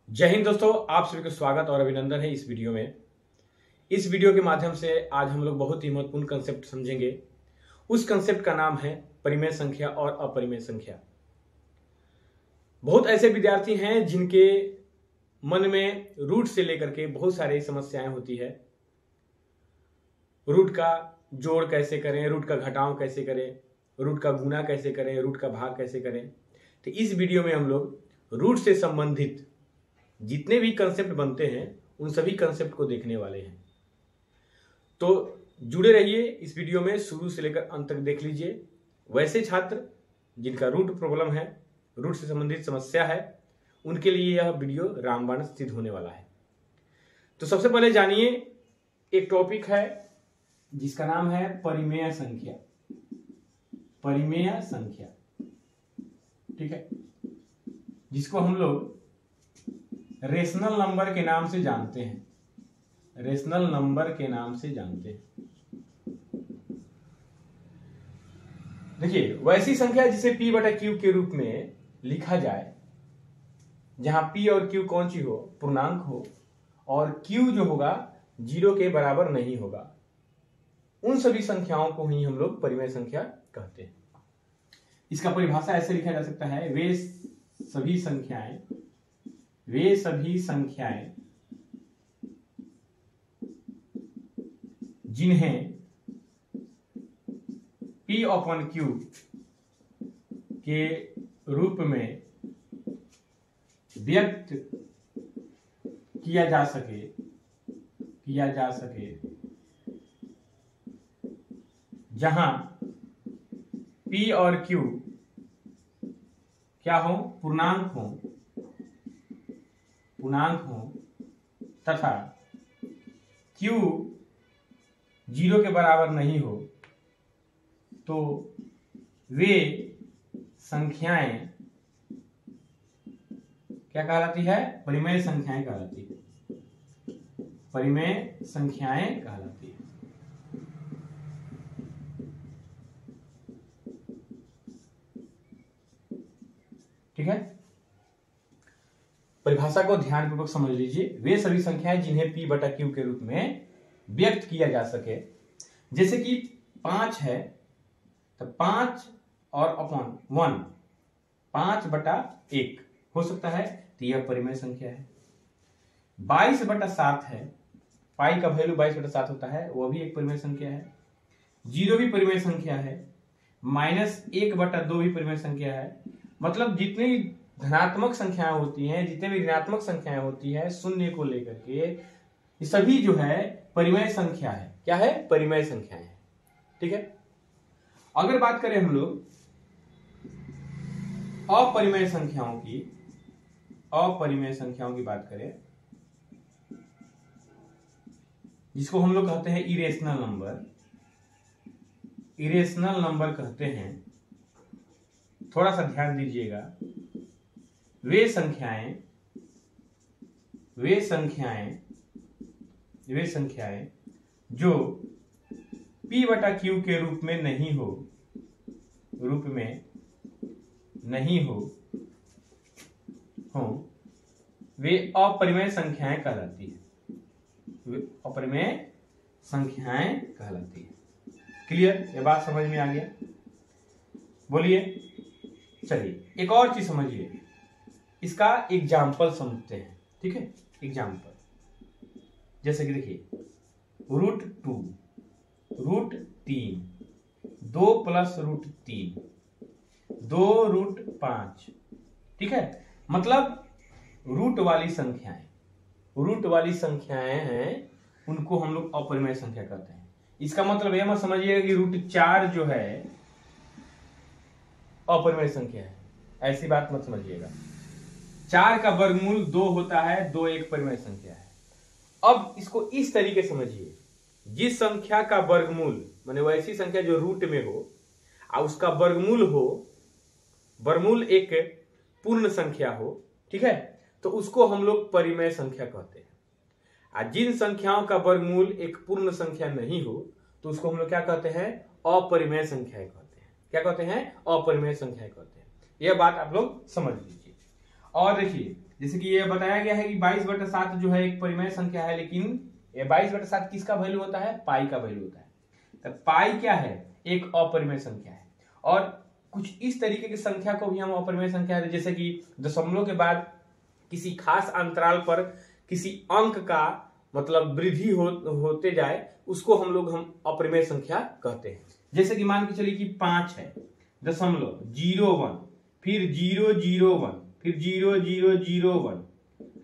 जय हिंद दोस्तों, आप सभी को स्वागत और अभिनंदन है इस वीडियो में। इस वीडियो के माध्यम से आज हम लोग बहुत ही महत्वपूर्ण कंसेप्ट समझेंगे। उस कंसेप्ट का नाम है परिमेय संख्या और अपरिमेय संख्या। बहुत ऐसे विद्यार्थी हैं जिनके मन में रूट से लेकर के बहुत सारी समस्याएं होती है। रूट का जोड़ कैसे करें, रूट का घटाव कैसे करें, रूट का गुना कैसे करें, रूट का भाग कैसे करें। तो इस वीडियो में हम लोग रूट से संबंधित जितने भी कंसेप्ट बनते हैं उन सभी कंसेप्ट को देखने वाले हैं। तो जुड़े रहिए इस वीडियो में, शुरू से लेकर अंत तक देख लीजिए। वैसे छात्र जिनका रूट प्रॉब्लम है, रूट से संबंधित समस्या है, उनके लिए यह वीडियो रामबाण सिद्ध होने वाला है। तो सबसे पहले जानिए, एक टॉपिक है जिसका नाम है परिमेय संख्या। परिमेय संख्या, ठीक है, जिसको हम लोग रेशनल नंबर के नाम से जानते हैं। रेशनल नंबर के नाम से जानते हैं। देखिए, वैसी संख्या जिसे p बटा q के रूप में लिखा जाए, जहां p और q कौन सी हो, पूर्णांक हो, और q जो होगा 0 के बराबर नहीं होगा, उन सभी संख्याओं को ही हम लोग परिमेय संख्या कहते हैं। इसका परिभाषा ऐसे लिखा जा सकता है, वे सभी संख्याएं जिन्हें p अपॉन q के रूप में व्यक्त किया जा सके जहां p और q क्या हो, पूर्णांक हो तथा q 0 के बराबर नहीं हो, तो वे संख्याएं क्या कहलाती है? परिमेय संख्याएं कहलाती है। परिमेय संख्याएं कहलाती है। ठीक है, परिभाषा को ध्यानपूर्वक समझ लीजिए। वे सभी संख्याएं जिन्हें p बटा q के रूप में व्यक्त किया जा सके, जैसे कि 5 है तो 5 और अपॉन 1, 5 बटा 1 हो सकता है, तो यह परिमेय संख्या है। 22 बटा 7 है, पाई का वैल्यू 22 बटा 7 होता है, वह भी एक परिमेय संख्या है। 0 भी परिमेय संख्या है। -1 बटा 2 भी परिमेय संख्या है। मतलब जितनी धनात्मक संख्याएं होती हैं, जितने भी ऋणात्मक संख्याएं होती है, शून्य को लेकर के, ये सभी जो है परिमेय संख्या है। क्या है? परिमेय संख्याएं है। ठीक है, अगर बात करें हम लोग अपरिमेय संख्याओं की बात करें, जिसको हम लोग कहते हैं इरेशनल नंबर कहते हैं। थोड़ा सा ध्यान दीजिएगा। वे संख्याएं जो p बटा q के रूप में नहीं हो, वे अपरिमेय संख्याएं कहलाती है। क्लियर? ये बात समझ में आ गया? बोलिए। चलिए, एक और चीज समझिए, इसका एग्जाम्पल समझते हैं। ठीक है, एग्जाम्पल जैसे कि देखिए, √2, √3, 2 प्लस √3, 2√5। ठीक है, मतलब रूट वाली संख्याएं हैं, उनको हम लोग अपरिमेय संख्या कहते हैं। इसका मतलब यह मत समझिएगा कि √4 जो है अपरिमेय संख्या है, ऐसी बात मत समझिएगा। 4 का वर्गमूल 2 होता है, 2 एक परिमेय संख्या है। अब इसको इस तरीके समझिए, जिस संख्या का वर्गमूल, माने वैसी संख्या जो रूट में हो और उसका वर्गमूल एक पूर्ण संख्या हो, ठीक है, तो उसको हम लोग परिमेय संख्या कहते हैं। और जिन संख्याओं का वर्गमूल एक पूर्ण संख्या नहीं हो, तो उसको हम लोग क्या कहते हैं? अपरिमेय संख्याएं कहते हैं। क्या कहते हैं? अपरिमेय संख्याएं कहते हैं। यह बात आप लोग समझ लीजिए। और देखिए जैसे कि ये बताया गया है कि 22/7 जो है एक परिमेय संख्या है, लेकिन ये 22/7 किसका वैल्यू होता है? पाई का वैल्यू होता है। तो पाई क्या है? एक अपरिमेय संख्या है। और कुछ इस तरीके की संख्या को भी हम अपरिमेय संख्या है, जैसे कि दशमलव के बाद किसी खास अंतराल पर किसी अंक का मतलब वृद्धि होते जाए, उसको हम अपरिमेय संख्या कहते हैं। जैसे कि मान के चलिए कि 5 है, 0.01, फिर 001, फिर 0001,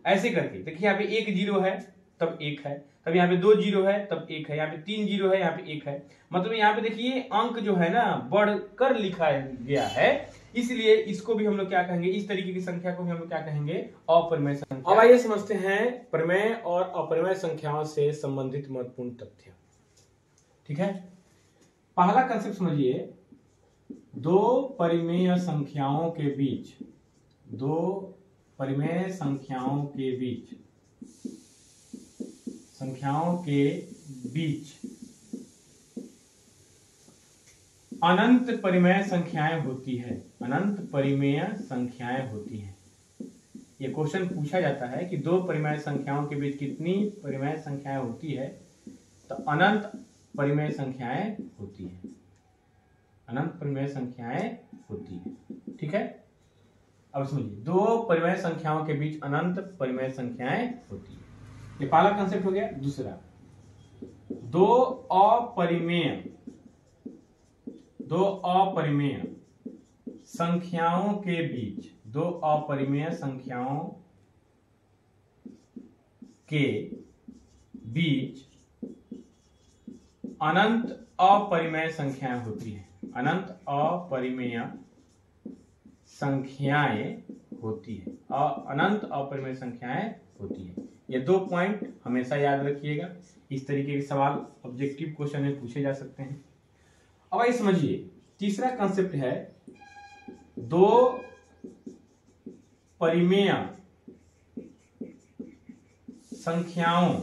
ऐसे करके देखिए यहाँ पे 1 0 है तब 1 है, तब यहाँ पे 2 0 है तब 1 है, यहाँ पे 3 0 है, यहाँ पे 1 है। मतलब यहाँ पे देखिए अंक जो है ना बढ़कर लिखा गया है, इसलिए इसको भी हम लोग क्या कहेंगे? इस तरीके की संख्या को भी हम लोग क्या कहेंगे? अपरिमेय संख्या। अब आइए समझते हैं परिमेय और अपरिमेय संख्याओं से संबंधित महत्वपूर्ण तथ्य। ठीक है, पहला कंसेप्ट समझिए, दो परिमेय संख्याओं के बीच अनंत परिमेय संख्याएं होती है। अनंत परिमेय संख्याएं होती हैं। ये क्वेश्चन पूछा जाता है कि दो परिमेय संख्याओं के बीच कितनी परिमेय संख्याएं होती है? तो अनंत परिमेय संख्याएं होती हैं। अनंत परिमेय संख्याएं होती हैं। ठीक है, अब समझिए, दो परिमेय संख्याओं के बीच अनंत परिमेय संख्याएं होती है। ये पहला कंसेप्ट हो गया। दूसरा, दो अपरिमेय संख्याओं के बीच अनंत अपरिमेय संख्याएं होती हैं। अनंत अपरिमेय संख्याएं होती है। अनंत अपरिमेय संख्याएं होती है। ये 2 पॉइंट हमेशा याद रखिएगा। इस तरीके के सवाल ऑब्जेक्टिव क्वेश्चन में पूछे जा सकते हैं। अब आइए समझिए, तीसरा कंसेप्ट है दो परिमेय संख्याओं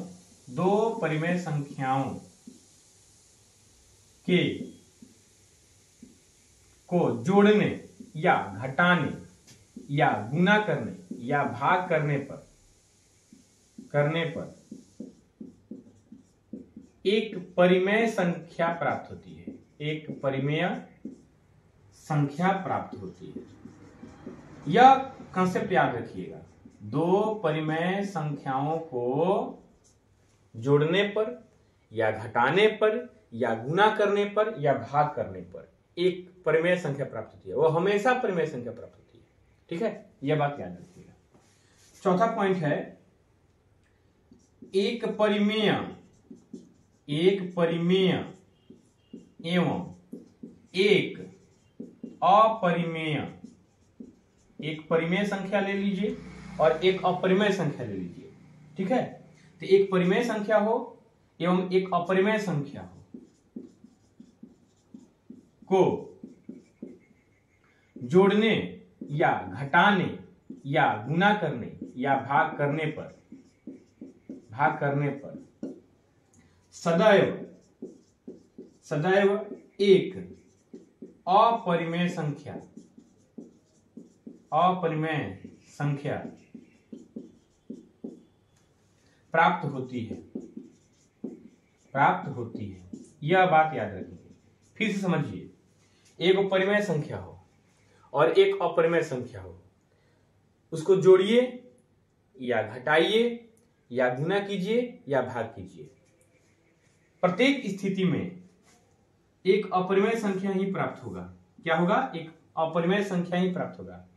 को जोड़ने या घटाने या गुना करने या भाग करने पर एक परिमेय संख्या प्राप्त होती है। एक परिमेय संख्या प्राप्त होती है। यह कंसेप्ट याद रखिएगा। दो परिमेय संख्याओं को जोड़ने पर या घटाने पर या गुना करने पर या भाग करने पर एक परिमेय संख्या प्राप्त होती है। वो हमेशा परिमेय संख्या प्राप्त होती है। ठीक है, यह बात याद रखिएगा। चौथा पॉइंट है, एक परिमेय एवं एक परिमेय संख्या ले लीजिए और एक अपरिमेय संख्या ले लीजिए। ठीक है, तो एक परिमेय संख्या हो एवं एक अपरिमेय संख्या हो को जोड़ने या घटाने या गुना करने या भाग करने पर सदैव एक अपरिमेय संख्या प्राप्त होती है। यह बात याद रखिए। फिर से समझिए, एक परिमेय संख्या हो और एक अपरिमेय संख्या हो, उसको जोड़िए या घटाइए या गुना कीजिए या भाग कीजिए, प्रत्येक स्थिति में एक अपरिमेय संख्या ही प्राप्त होगा। क्या होगा? एक अपरिमेय संख्या ही प्राप्त होगा।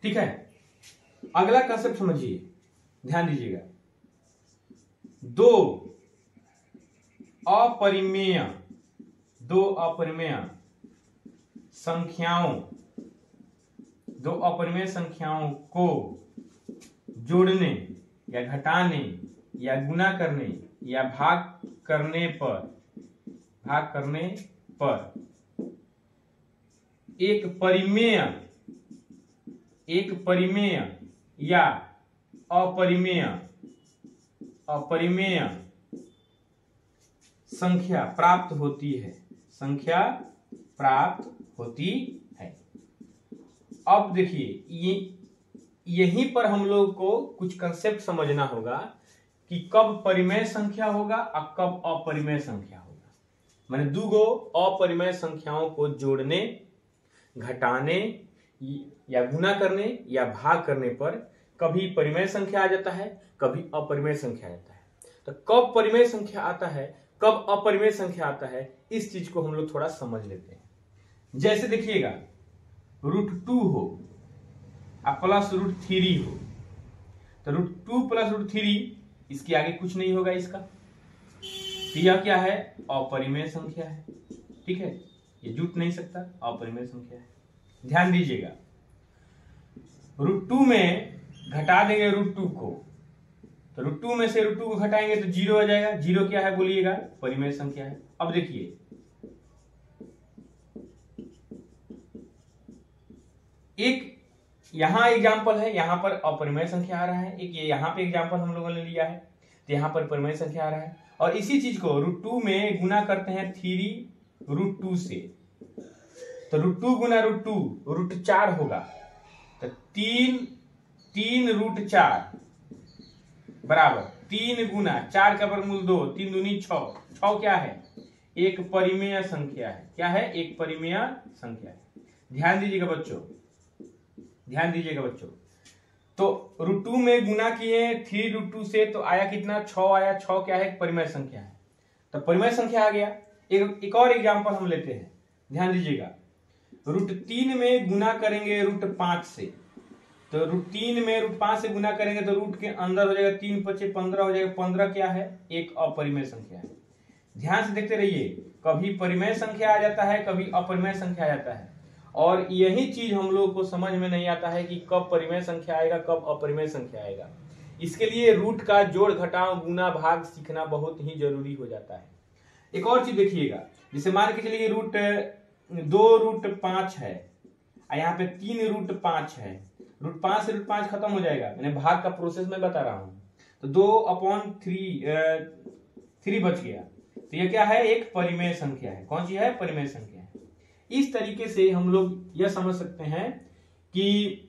ठीक है, अगला कंसेप्ट समझिए, ध्यान दीजिएगा। दो अपरिमेय संख्याओं को जोड़ने या घटाने या गुना करने या भाग करने पर एक परिमेय या अपरिमेय संख्या प्राप्त होती है। अब देखिए यहीं पर हम लोग को कुछ कंसेप्ट समझना होगा कि कब परिमेय संख्या होगा और कब अपरिमेय संख्या होगा। माने दो अपरिमेय संख्याओं को जोड़ने, घटाने या गुना करने या भाग करने पर कभी परिमेय संख्या आ जाता है, कभी अपरिमेय संख्या आ जाता है। तो कब परिमेय संख्या आता है, कब अपरिमेय संख्या आता है, इस चीज को हम लोग थोड़ा समझ लेते हैं। जैसे देखिएगा √2 हो प्लस √3 हो, तो √2 प्लस √3 इसके आगे कुछ नहीं होगा इसका, तो यह क्या है, अपरिमेय संख्या है। ठीक है, ये जुट नहीं सकता, अपरिमेय संख्या है। ध्यान दीजिएगा, √2 में घटा देंगे √2 को, तो √2 में से √2 को घटाएंगे तो 0 आ जाएगा। 0 क्या है बोलिएगा, परिमेय संख्या है। अब देखिए एक यहां एग्जाम्पल है, यहां पर अपरिमेय संख्या आ रहा है, एक ये यहां पे एग्जाम्पल हम लोगों ने लिया है, तो यहां पर परिमेय संख्या आ रहा है। और इसी चीज को √2 में गुना करते हैं 3 √2 से, तो √2 गुना √2 √4 होगा, तो 3 √4 बराबर 3 गुना 4 का वर्गमूल 2, 3 दूनी 6। 6 क्या है, एक परिमेय संख्या है। क्या है, एक परिमेय संख्या है। ध्यान दीजिएगा बच्चों, ध्यान दीजिएगा बच्चों। तो √2 में गुना किए 3 √2 से, तो आया कितना, 6 आया। 6 क्या है, परिमेय संख्या है, तो परिमेय संख्या आ गया। एक और एग्जांपल हम लेते हैं, ध्यान दीजिएगा। √3 में गुना करेंगे √5 से, तो √3 में √5 से गुना करेंगे तो रूट के अंदर हो जाएगा, 3 × 5 = 15 हो जाएगा। 15 क्या है, एक अपरिमेय संख्या है। ध्यान से देखते रहिए, कभी परिमेय संख्या आ जाता है, कभी अपरिमेय संख्या आ जाता है। और यही चीज हम लोग को समझ में नहीं आता है कि कब परिमेय संख्या आएगा, कब अपरिमेय संख्या आएगा। इसके लिए रूट का जोड़, घटाव, गुना, भाग सीखना बहुत ही जरूरी हो जाता है। एक और चीज देखिएगा, जैसे मान के चलिए √2 √5 है, यहाँ पे 3 √5 है। √5 से √5 खत्म हो जाएगा, मैंने भाग का प्रोसेस में बता रहा हूँ, तो 2/3 बच गया। तो यह क्या है, एक परिमेय संख्या है। कौन सी है, परिमेय संख्या है। इस तरीके से हम लोग यह समझ सकते हैं कि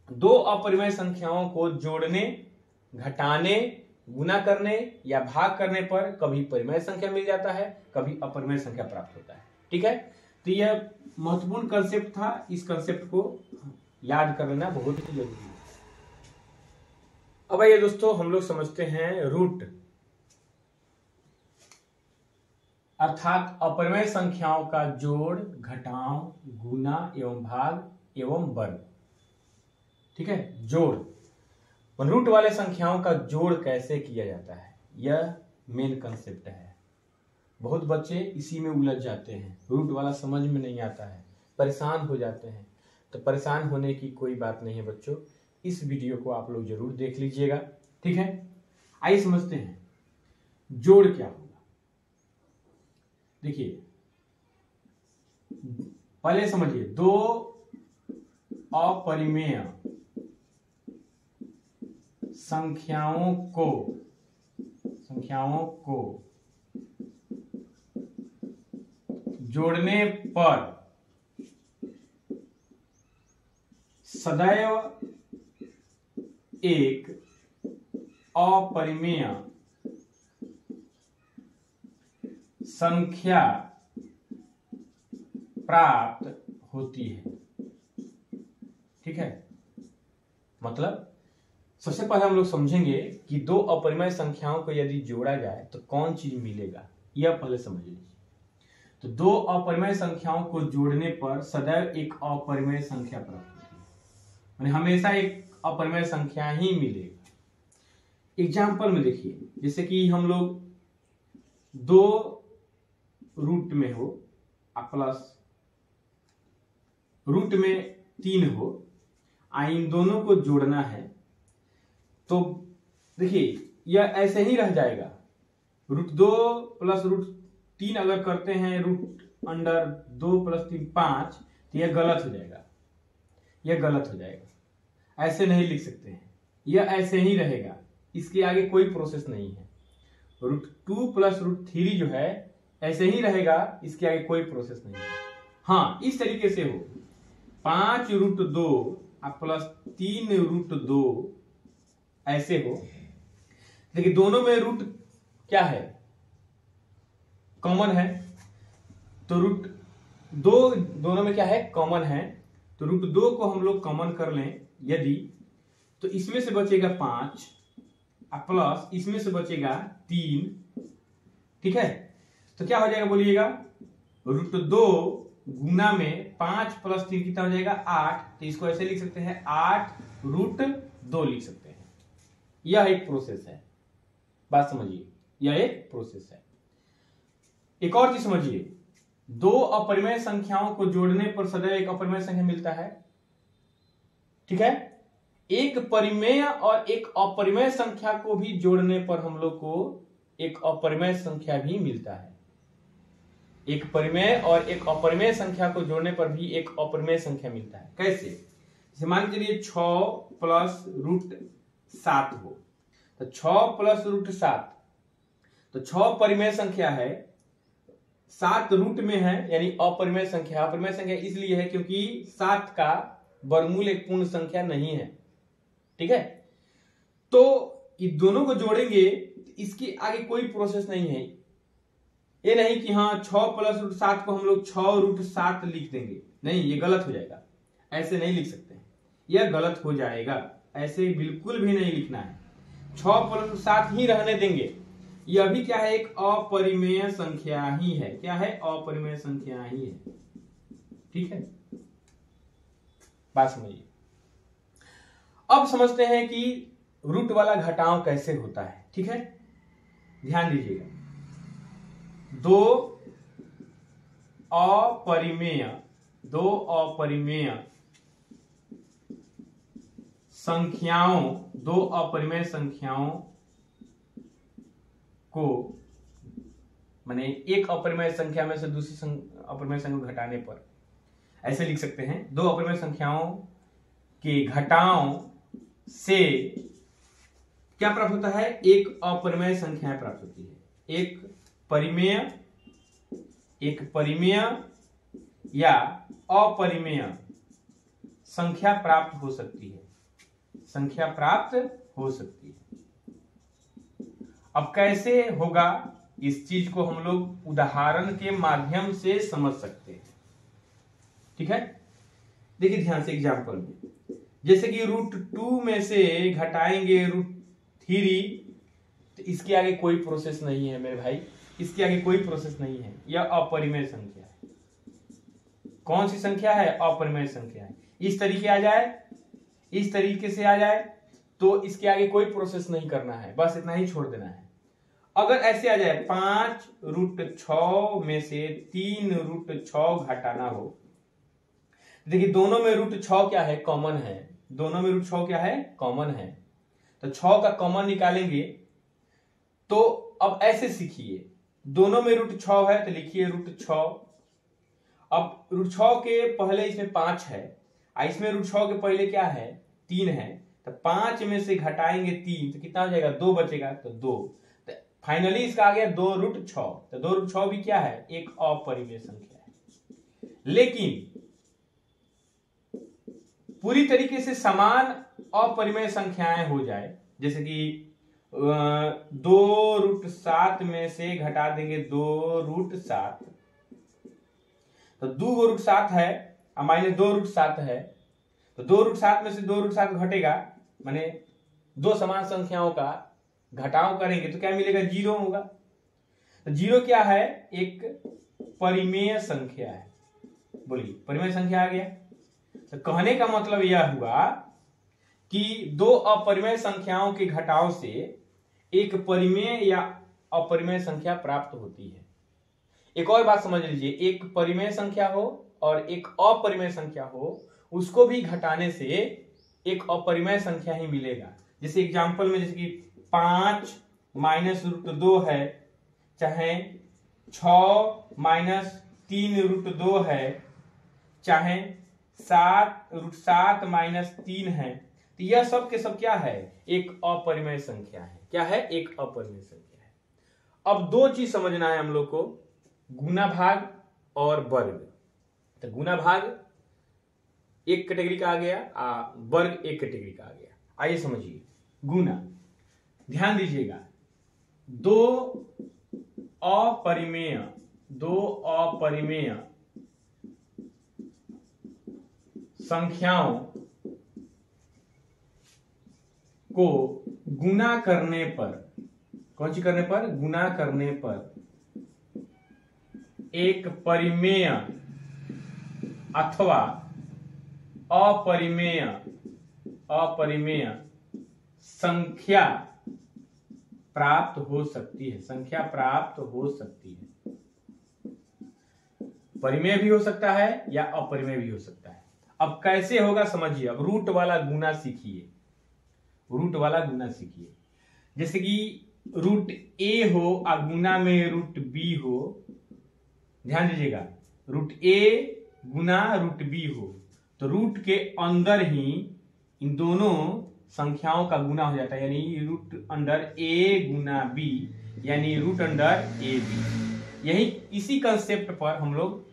दो अपरिमेय संख्याओं को जोड़ने, घटाने, गुना करने या भाग करने पर कभी परिमेय संख्या मिल जाता है, कभी अपरिमेय संख्या प्राप्त होता है। ठीक है, तो यह महत्वपूर्ण कंसेप्ट था, इस कंसेप्ट को याद कर लेना बहुत ही जरूरी है। अब आइए दोस्तों, हम लोग समझते हैं रूट, अर्थात अपरिमेय संख्याओं का जोड़, घटाव, गुना एवं भाग एवं वर्ग। ठीक है, जोड़, रूट वाले संख्याओं का जोड़ कैसे किया जाता है, यह मेन कंसेप्ट है। बहुत बच्चे इसी में उलझ जाते हैं, रूट वाला समझ में नहीं आता है, परेशान हो जाते हैं। तो परेशान होने की कोई बात नहीं है बच्चों, इस वीडियो को आप लोग जरूर देख लीजिएगा। ठीक है, आइए समझते हैं जोड़ क्या होगा। देखिए, पहले समझिए, दो अपरिमेय संख्याओं को जोड़ने पर सदैव एक अपरिमेय संख्या प्राप्त होती है। ठीक है, मतलब सबसे पहले हम लोग समझेंगे कि दो अपरिमेय संख्याओं को यदि जोड़ा जाए तो कौन चीज मिलेगा, यह पहले समझ लीजिए। तो दो अपरिमेय संख्याओं को जोड़ने पर सदैव एक अपरिमेय संख्या प्राप्त होती है, यानी हमेशा एक अपरिमेय संख्या ही मिलेगा। एग्जाम्पल में देखिए, जैसे कि हम लोग 2 रूट में हो प्लस रूट में 3 हो, इन दोनों को जोड़ना है, तो देखिए यह ऐसे ही रह जाएगा। √2 प्लस √3 अगर करते हैं, √2 + 3 5, तो यह गलत हो जाएगा, यह गलत हो जाएगा। ऐसे नहीं लिख सकते हैं, यह ऐसे ही रहेगा, इसके आगे कोई प्रोसेस नहीं है। √2 + √3 जो है ऐसे ही रहेगा, इसके आगे कोई प्रोसेस नहीं है। हाँ, इस तरीके से हो, 5√2 प्लस 3√2 ऐसे हो। देखिए दोनों में रूट क्या है, कॉमन है, तो रूट दो दोनों में क्या है, कॉमन है। तो √2 को हम लोग कॉमन कर लें यदि, तो इसमें से बचेगा 5 प्लस इसमें से बचेगा 3, ठीक है। तो क्या हो जाएगा बोलिएगा, √2 गुना में 5 प्लस 3 कितना हो जाएगा 8। तो इसको ऐसे लिख सकते हैं 8√2 लिख सकते हैं। यह एक प्रोसेस है, बात समझिए, यह एक प्रोसेस है। एक और चीज समझिए, दो अपरिमेय संख्याओं को जोड़ने पर सदैव एक अपरिमेय संख्या मिलता है, ठीक है। एक परिमेय और एक अपरिमेय संख्या को भी जोड़ने पर हम लोग को एक अपरिमेय संख्या भी मिलता है। एक परिमेय और एक अपरिमेय संख्या को जोड़ने पर भी एक अपरिमेय संख्या मिलता है। कैसे, जैसे मान के चलिए 6 प्लस √7 हो, तो 6 प्लस √7, तो 6 परिमेय संख्या है, 7 रूट में है, यानी अपरिमेय संख्या। अपरिमेय संख्या इसलिए है क्योंकि 7 का वर्गमूल एक पूर्ण संख्या नहीं है, ठीक है। तो ये दोनों को जोड़ेंगे, इसके आगे कोई प्रोसेस नहीं है। ये नहीं कि हाँ 6 प्लस √7 को हम लोग 6√7 लिख देंगे, नहीं, ये गलत हो जाएगा, ऐसे नहीं लिख सकते, यह गलत हो जाएगा, ऐसे बिल्कुल भी नहीं लिखना है। 6 प्लस 7 ही रहने देंगे। यह भी क्या है, एक अपरिमेय संख्या ही है। क्या है, अपरिमेय संख्या ही है, ठीक है। बात समझिए। अब समझते हैं कि रूट वाला घटाव कैसे होता है, ठीक है। ध्यान दीजिएगा, दो अपरिमेय संख्याओं को, माने एक अपरिमेय संख्या में से दूसरी अपरिमेय संख्या को घटाने पर ऐसे लिख सकते हैं, दो अपरिमेय संख्याओं के घटाव से क्या प्राप्त होता है, एक अपरिमेय संख्या प्राप्त होती है। एक परिमेय या अपरिमेय संख्या प्राप्त हो सकती है, संख्या प्राप्त हो सकती है। अब कैसे होगा, इस चीज को हम लोग उदाहरण के माध्यम से समझ सकते हैं, ठीक है। देखिए ध्यान से एग्जांपल में, जैसे कि √2 में से घटाएंगे √3, तो इसके आगे कोई प्रोसेस नहीं है मेरे भाई, इसके आगे कोई प्रोसेस नहीं है। यह अपरिमेय संख्या है। कौन सी संख्या है, अपरिमेय संख्या है। इस तरीके आ जाए, इस तरीके से आ जाए, तो इसके आगे कोई प्रोसेस नहीं करना है, बस इतना ही छोड़ देना है। अगर ऐसे आ जाए 5√6 में से 3√6 घटाना हो, देखिए दोनों में √6 क्या है, कॉमन है। दोनों में √6 क्या है, कॉमन है। तो 6 का कॉमन निकालेंगे, तो अब ऐसे सीखिए, दोनों में √6 है तो लिखिए √6। अब √6 के पहले इसमें 5 है, इसमें √6 के पहले क्या है, 3 है। तो 5 में से घटाएंगे 3, तो कितना हो जाएगा, 2 बचेगा, तो 2। तो फाइनली इसका आ गया 2√6। तो 2√6 भी क्या है, एक अपरिमेय संख्या है। लेकिन पूरी तरीके से समान अपरिमेय संख्याएं हो जाए, जैसे कि 2√7 में से घटा देंगे 2√7, तो 2√7 है, माइनस 2√7 है, तो 2√7 में से 2√7 घटेगा, माने दो समान संख्याओं का घटाव करेंगे तो क्या मिलेगा, 0 होगा। तो 0 क्या है, एक परिमेय संख्या है। बोलिए, परिमेय संख्या आ गया। तो कहने का मतलब यह हुआ कि दो अपरिमेय संख्याओं के घटाव से एक परिमेय या अपरिमेय संख्या प्राप्त होती है। एक और बात समझ लीजिए, एक परिमेय संख्या हो और एक अपरिमेय संख्या हो, उसको भी घटाने से एक अपरिमेय संख्या ही मिलेगा। जैसे एग्जांपल में, जैसे कि 5 माइनस √2 है, चाहे 6 माइनस 3√2 है, चाहे 7 माइनस 3 है, तो यह सब के सब क्या है, एक अपरिमेय संख्या है। क्या है, एक अपरिमेय संख्या है। अब दो चीज समझना है हम लोग को, गुना भाग और वर्ग। तो गुना भाग एक कैटेगरी का आ गया, वर्ग एक कैटेगरी का आ गया। आइए समझिए गुना। ध्यान दीजिएगा, दो अपरिमेय संख्याओं को गुना करने पर, कौन सी करने पर, गुना करने पर एक परिमेय अथवा अपरिमेय संख्या प्राप्त हो सकती है, संख्या प्राप्त हो सकती है। परिमेय भी हो सकता है या अपरिमेय भी हो सकता है। अब कैसे होगा समझिए। अब रूट वाला गुना सीखिए, रूट वाला गुना सीखिए। जैसे कि रूट ए हो और गुना में रूट बी हो, ध्यान दीजिएगा, रूट ए गुना रूट बी हो तो रूट के अंदर ही इन दोनों संख्याओं का गुना हो जाता है, यानी रूट अंडर ए गुना बी, यानी रूट अंडर ए बी। यही इसी कंसेप्ट पर हम लोग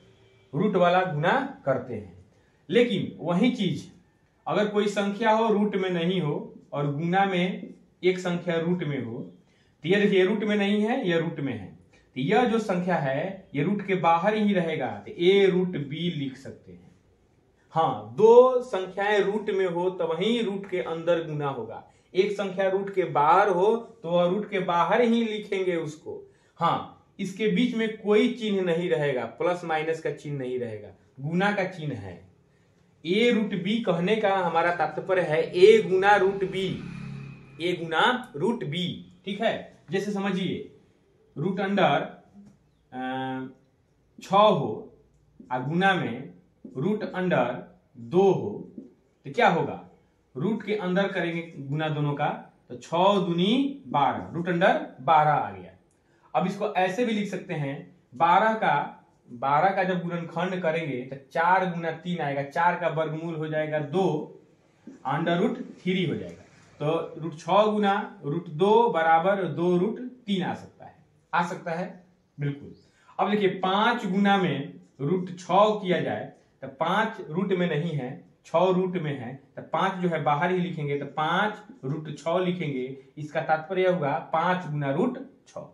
रूट वाला गुना करते हैं। लेकिन वही चीज अगर कोई संख्या हो रूट में नहीं हो और गुना में एक संख्या रूट में हो, तो ये देखिए रूट में नहीं है, यह रूट में है, तो यह जो संख्या है ये रूट के बाहर ही रहेगा, तो ए रूट बी लिख सकते हैं। हाँ, दो संख्याएं रूट में हो तो वही रूट के अंदर गुना होगा। एक संख्या रूट के बाहर हो तो वह रूट के बाहर ही लिखेंगे उसको। हाँ, इसके बीच में कोई चिन्ह नहीं रहेगा, प्लस माइनस का चिन्ह नहीं रहेगा, गुना का चिन्ह है। ए रूट बी कहने का हमारा तात्पर्य है ए गुना रूट बी, ए गुना रूट बी। ठीक है, जैसे समझिए रूट अंडर 6 हो और गुना में रूट अंडर 2 हो तो क्या होगा, रूट के अंदर करेंगे गुना दोनों का तो 6 दूनी 12, रूट अंडर 12 आ गया। अब इसको ऐसे भी लिख सकते हैं, 12 का जब गुणनखंड करेंगे तो 4 गुना 3 आएगा, 4 का वर्गमूल हो जाएगा 2, अंडर रूट 3 हो जाएगा। तो रूट 6 गुना रूट 2 बराबर 2 रूट 3 आ सकता है बिल्कुल। अब देखिए 5 गुना में रूट 6 किया जाए तो 5 रूट में नहीं है, 6 रूट में है, तो 5 जो है बाहर ही लिखेंगे, तो 5 रूट 6 लिखेंगे। इसका तात्पर्य होगा 5 गुना रूट 6।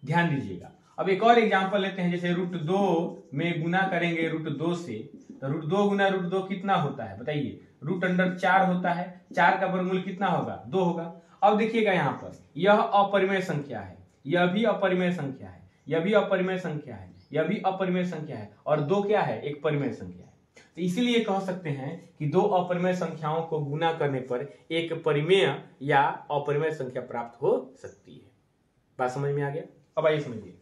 ध्यान दीजिएगा। अब एक और एग्जांपल लेते हैं, जैसे रूट 2 में गुना करेंगे रूट 2 से, तो रूट 2 गुना रूट 2 कितना होता है बताइए, रूट अंडर 4 होता है, 4 का वर्गमूल कितना होगा, 2 होगा। अब देखिएगा यहाँ पर यह अपरिमेय संख्या है, यह भी अपरिमेय संख्या है, यह भी अपरिमेय संख्या है, यह भी अपरिमेय संख्या है, और 2 क्या है, एक परिमेय संख्या है। तो इसीलिए कह सकते हैं कि दो अपरिमेय संख्याओं को गुना करने पर एक परिमेय या अपरिमेय संख्या प्राप्त हो सकती है। बात समझ में आ गया। अब आइए समझिए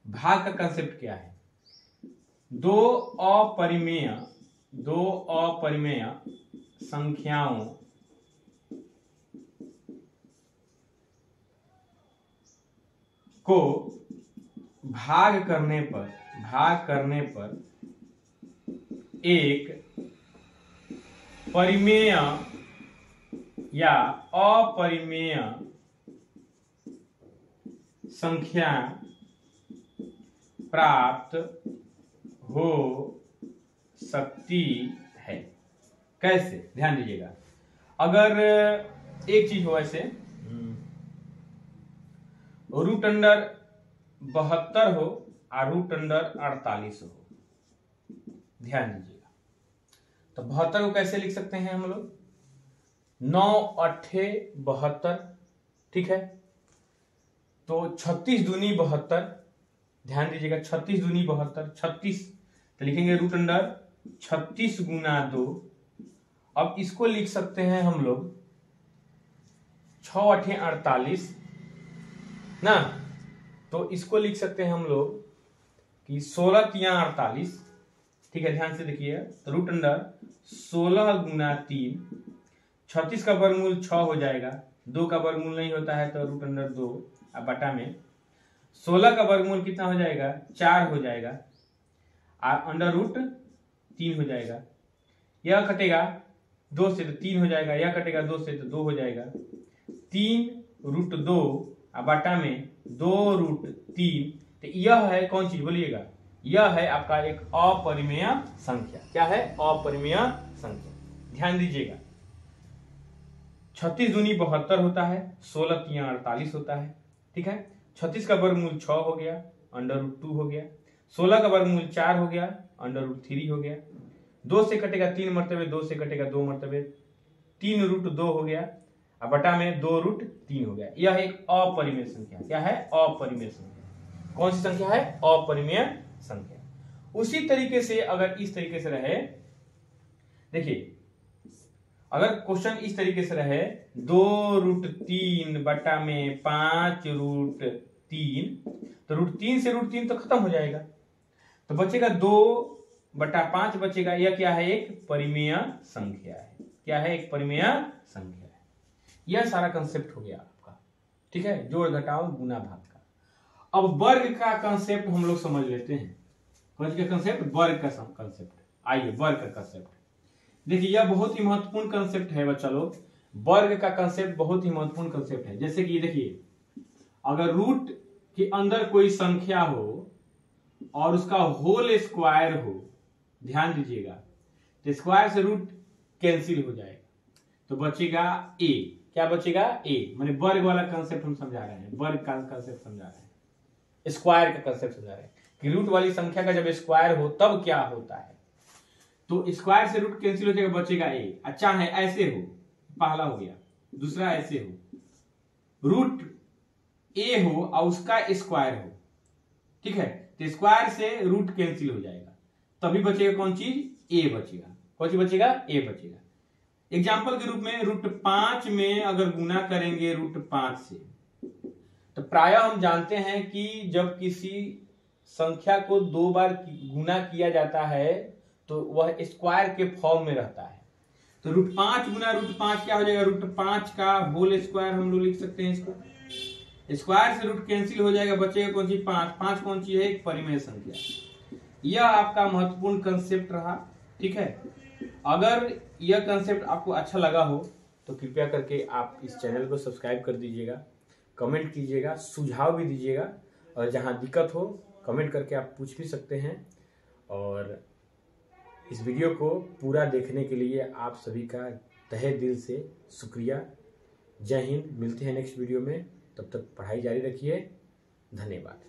भाग का कंसेप्ट क्या है। दो अपरिमेय संख्याओं को भाग करने पर एक परिमेय या अपरिमेय संख्या प्राप्त हो सकती है। कैसे, ध्यान दीजिएगा। अगर एक चीज हो ऐसे रूट अंडर 72 हो और रूट अंडर 48 हो, ध्यान दीजिएगा। तो 72 को कैसे लिख सकते हैं हम लोग, 9 8 72, ठीक है। तो 36 दूनी 72, ध्यान दीजिएगा, 36 दूनी 72, 36 तो लिखेंगे रूट अंडर 36 गुना 2। अब इसको लिख सकते हैं हम लोग 6 8 48 ना, तो इसको लिख सकते हैं हम लोग कि 16 3 48, ठीक है। ध्यान से देखिए, तो रूट अंडर 16 गुना 3, 36 का वर्गमूल 6 हो जाएगा, 2 का वर्गमूल नहीं होता है तो रूट अंडर 2 अब बटा में 16 का वर्गमूल कितना हो जाएगा, 4 हो जाएगा, और अंडर रूट 3 हो जाएगा। यह कटेगा 2 से तो 3 हो जाएगा, यह कटेगा 2 से तो 2 हो जाएगा, 3 रूट 2 और बटा में 2 रूट 3। तो यह है कौन चीज बोलिएगा, यह है आपका एक अपरिमेय संख्या। क्या है? अपरिमेय संख्या। ध्यान दीजिएगा, 36 दूनी 72 होता है, 16 तिया 48 होता है। ठीक है, 36 का वर्गमूल 6 हो गया, √2 हो गया। 16 का वर्गमूल 4 हो गया, √3 हो गया। 2 से कटेगा 3 मरतबे, 2 से कटेगा 2 मरतबे, 3√2 हो गया, अब बटा में 2√3 हो गया। यह एक अपरिमेय संख्या। क्या है? अपरिमेय संख्या। कौन सी संख्या है? अपरिमेय संख्या। उसी तरीके से अगर इस तरीके से रहे, देखिए अगर क्वेश्चन इस तरीके से रहे 2√3 बटा में 5√3, तो √3 से √3 तो खत्म हो जाएगा, तो बचेगा 2/5 बचेगा। यह क्या है? एक परिमेय संख्या है। क्या है? एक परिमेय संख्या है। यह सारा कंसेप्ट हो गया आपका। ठीक है, जोड़ घटाओ गुना भाग का। अब वर्ग का कंसेप्ट हम लोग समझ लेते हैं। कौन सा कंसेप्ट? वर्ग का कंसेप्ट। आइए वर्ग का कंसेप्ट देखिए, यह बहुत ही महत्वपूर्ण कंसेप्ट है बच्चा लोग। वर्ग का कंसेप्ट बहुत ही महत्वपूर्ण कंसेप्ट है। जैसे कि देखिए, अगर रूट के अंदर कोई संख्या हो और उसका होल स्क्वायर हो, ध्यान दीजिएगा, तो स्क्वायर से रूट कैंसिल हो जाएगा, तो बचेगा ए। क्या बचेगा? ए। माने वर्ग वाला कंसेप्ट हम समझा रहे हैं, वर्ग का कंसेप्ट समझा रहे हैं, स्क्वायर का कंसेप्ट समझा रहे हैं कि रूट वाली संख्या का जब स्क्वायर हो तब क्या होता है। तो स्क्वायर से रूट कैंसिल हो जाएगा, बचेगा ए। अच्छा है, ऐसे हो, पहला हो गया। दूसरा ऐसे हो, रूट ए हो और उसका स्क्वायर हो। ठीक है, तो स्क्वायर से रूट कैंसिल हो जाएगा, तभी बचेगा कौन चीज? ए बचेगा। कौन चीज बचेगा? ए बचेगा। एग्जाम्पल के रूप में √5 में अगर गुना करेंगे √5 से, तो प्रायः हम जानते हैं कि जब किसी संख्या को 2 बार गुना किया जाता है तो वह स्क्वायर के फॉर्म में रहता है। तो √5 गुना √5 क्या हो जाएगा? √5 का होल स्क्वायर हम लोग लिख सकते हैं इसको। स्क्वायर से रूट कैंसिल हो जाएगा, बचेगा कौन सी? 5। 5 कौन सी है? एक परिमेय संख्या। यह आपका महत्वपूर्ण कंसेप्ट रहा। ठीक है, अगर यह कंसेप्ट आपको अच्छा लगा हो तो कृपया करके आप इस चैनल को सब्सक्राइब कर दीजिएगा, कमेंट कीजिएगा, सुझाव भी दीजिएगा, और जहां दिक्कत हो कमेंट करके आप पूछ भी सकते हैं। और इस वीडियो को पूरा देखने के लिए आप सभी का तहे दिल से शुक्रिया। जय हिंद। मिलते हैं नेक्स्ट वीडियो में, तब तक पढ़ाई जारी रखिए। धन्यवाद।